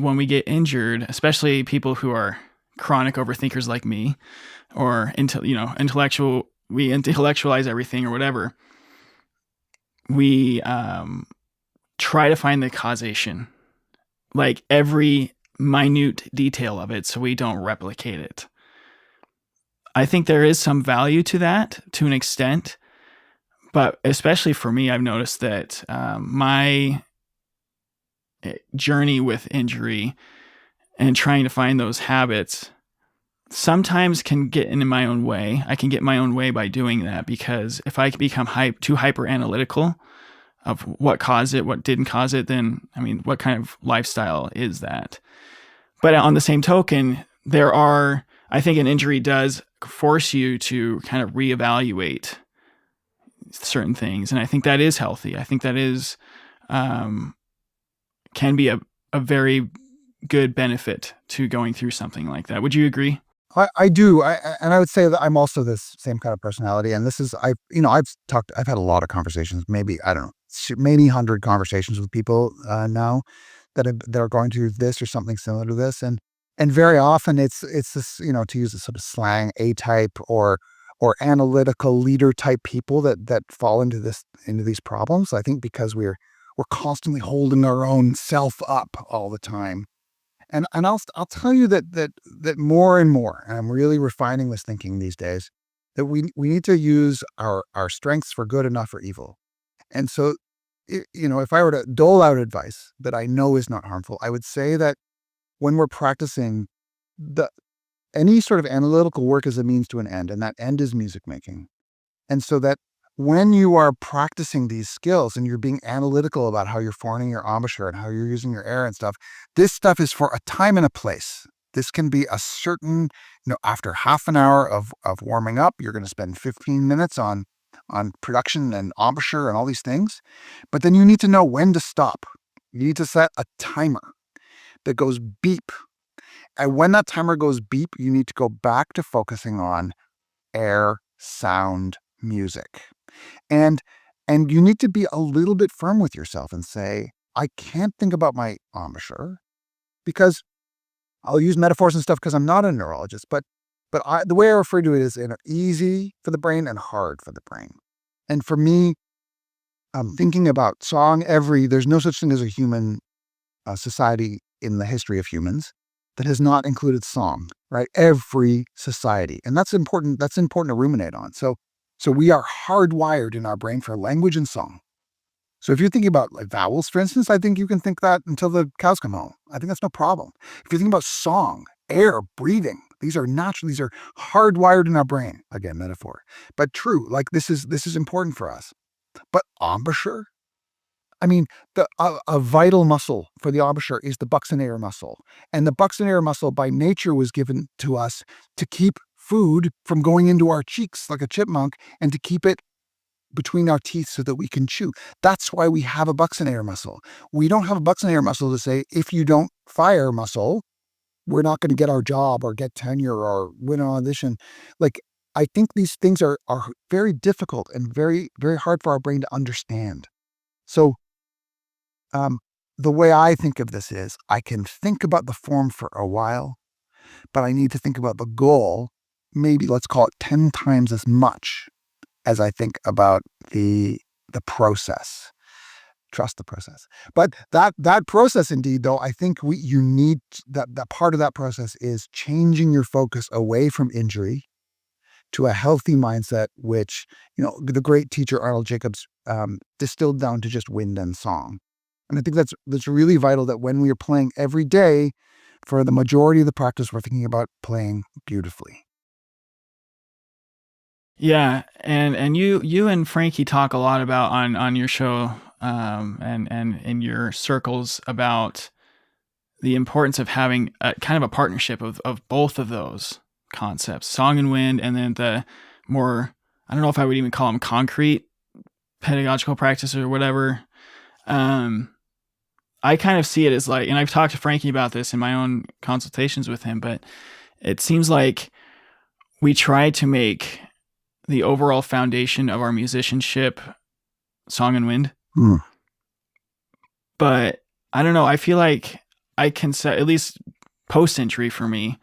when we get injured, especially people who are chronic overthinkers like me, or we intellectualize everything or whatever. We try to find the causation, like every minute detail of it, so we don't replicate it. I think there is some value to that to an extent, but especially for me, I've noticed that my journey with injury and trying to find those habits sometimes can get in my own way. I can get my own way by doing that, because if I become too hyper analytical of what caused it, what didn't cause it, then, I mean, what kind of lifestyle is that? But on the same token, I think an injury does force you to kind of reevaluate certain things. And I think that is healthy. I think that is, can be a very good benefit to going through something like that. Would you agree? I do. And I would say that I'm also this same kind of personality. And this is, I've had a lot of conversations, maybe 100 conversations with people now that are going through this or something similar to this. And very often it's this, to use a sort of slang, A-type or analytical leader type people that fall into these problems. I think because we're constantly holding our own self up all the time. And I'll tell you that more and more, and I'm really refining this thinking these days, that we need to use our strengths for good and not for evil. And so, if I were to dole out advice that I know is not harmful, I would say that when we're practicing, any sort of analytical work is a means to an end, and that end is music making. And so that when you are practicing these skills and you're being analytical about how you're forming your embouchure and how you're using your air and stuff, this stuff is for a time and a place. This can be a certain, after half an hour of warming up, you're going to spend 15 minutes on production and embouchure and all these things. But then you need to know when to stop. You need to set a timer that goes beep. And when that timer goes beep, you need to go back to focusing on air, sound, music. And you need to be a little bit firm with yourself and say, I can't think about my embouchure, because I'll use metaphors and stuff because I'm not a neurologist, but the way I refer to it is easy for the brain and hard for the brain. And for me, thinking about song, there's no such thing as a human society in the history of humans that has not included song, right? Every society. And that's important to ruminate on. So we are hardwired in our brain for language and song. So if you're thinking about like vowels, for instance, I think you can think that until the cows come home. I think that's no problem. If you're thinking about song, air, breathing, these are natural, these are hardwired in our brain. Again, metaphor, but true. Like this is important for us. But embouchure, I mean, a vital muscle for the embouchure is the buccal muscle. And the buccal muscle by nature was given to us to keep food from going into our cheeks like a chipmunk and to keep it between our teeth so that we can chew. That's why we have a buccal muscle. We don't have a buccal muscle to say, if you don't fire muscle, we're not going to get our job or get tenure or win an audition. Like, I think these things are very difficult and very, very hard for our brain to understand. So the way I think of this is I can think about the form for a while, but I need to think about the goal, maybe let's call it 10 times as much as I think about the process. Trust the process. But that process, indeed, though, I think you need that part of that process is changing your focus away from injury to a healthy mindset, which, the great teacher Arnold Jacobs distilled down to just wind and song. And I think that's really vital, that when we are playing every day, for the majority of the practice, we're thinking about playing beautifully. Yeah, and you and Frankie talk a lot about on your show and in your circles about the importance of having kind of a partnership of both of those concepts, song and wind, and then the more, I don't know if I would even call them concrete pedagogical practice or whatever. I kind of see it as like, and I've talked to Frankie about this in my own consultations with him, but it seems like we try to make the overall foundation of our musicianship song and wind. Mm. But I don't know, I feel like I can say, at least post-injury for me,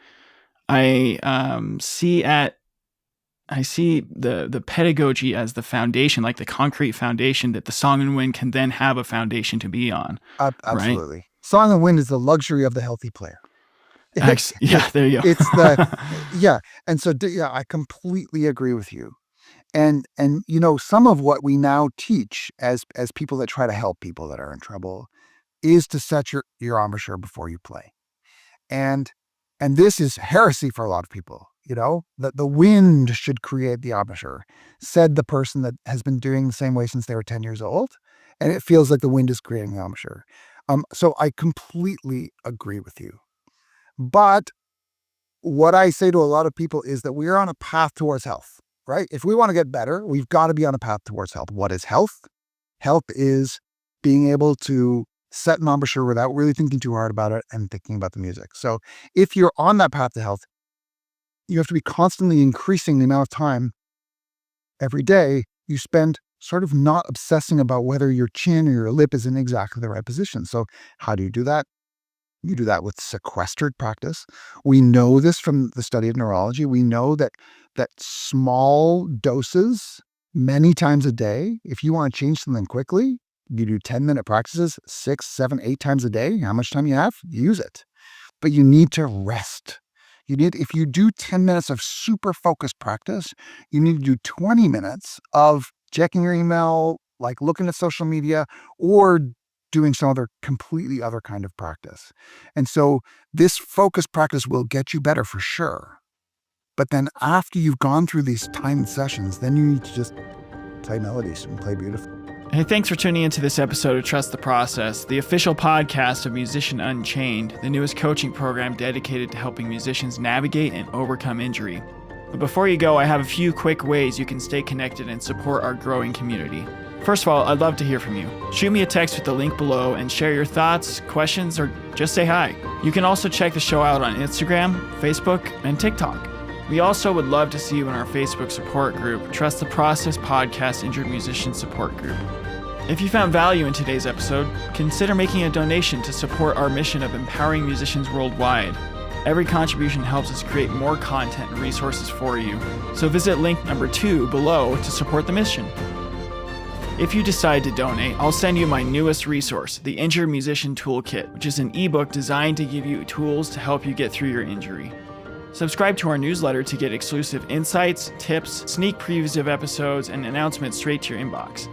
I see the pedagogy as the foundation, like the concrete foundation that the Song and Wind can then have a foundation to be on, right? Absolutely. Song and Wind is the luxury of the healthy player. Yeah, there you go. It's yeah. And so, yeah, I completely agree with you. And some of what we now teach as people that try to help people that are in trouble is to set your embouchure before you play. And this is heresy for a lot of people, that the wind should create the embouchure, said the person that has been doing the same way since they were 10 years old. And it feels like the wind is creating the embouchure. So I completely agree with you. But what I say to a lot of people is that we are on a path towards health, right? If we want to get better, we've got to be on a path towards health. What is health? Health is being able to set an embouchure without really thinking too hard about it and thinking about the music. So if you're on that path to health, you have to be constantly increasing the amount of time every day you spend sort of not obsessing about whether your chin or your lip is in exactly the right position. So how do you do that? You do that with sequestered practice. We know this from the study of neurology. We know that small doses many times a day, if you want to change something quickly, you do 10-minute practices 6, 7, 8 times a day. How much time you have, use it. But you need to rest. If you do 10 minutes of super focused practice, you need to do 20 minutes of checking your email, like looking at social media, or doing some completely other kind of practice. And so this focused practice will get you better for sure. But then after you've gone through these timed sessions, then you need to just play melodies and play beautifully. Hey, thanks for tuning into this episode of Trust the Process, the official podcast of Musician Unchained, the newest coaching program dedicated to helping musicians navigate and overcome injury. But before you go, I have a few quick ways you can stay connected and support our growing community. First of all, I'd love to hear from you. Shoot me a text with the link below and share your thoughts, questions, or just say hi. You can also check the show out on Instagram, Facebook, and TikTok. We also would love to see you in our Facebook support group, Trust the Process Podcast Injured Musician Support Group. If you found value in today's episode, consider making a donation to support our mission of empowering musicians worldwide. Every contribution helps us create more content and resources for you, so visit link number 2 below to support the mission. If you decide to donate, I'll send you my newest resource, the Injured Musician Toolkit, which is an ebook designed to give you tools to help you get through your injury. Subscribe to our newsletter to get exclusive insights, tips, sneak previews of episodes, and announcements straight to your inbox.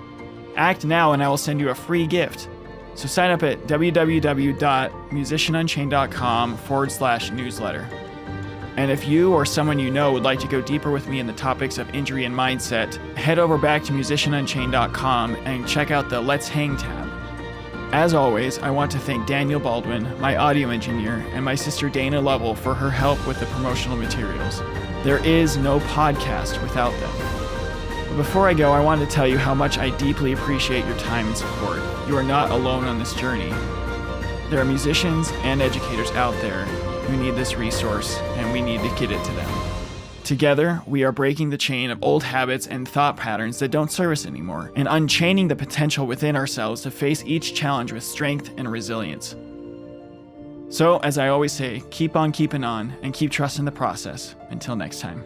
Act now and I will send you a free gift. So sign up at www.musicianunchained.com/newsletter. And if you or someone you know would like to go deeper with me in the topics of injury and mindset, head over back to musicianunchained.com and check out the Let's Hang tab. As always, I want to thank Daniel Baldwin, my audio engineer, and my sister Dana Lovell for her help with the promotional materials. There is no podcast without them. But before I go, I want to tell you how much I deeply appreciate your time and support. You are not alone on this journey. There are musicians and educators out there who need this resource, and we need to get it to them. Together, we are breaking the chain of old habits and thought patterns that don't serve us anymore, and unchaining the potential within ourselves to face each challenge with strength and resilience. So, as I always say, keep on keeping on and keep trusting the process. Until next time.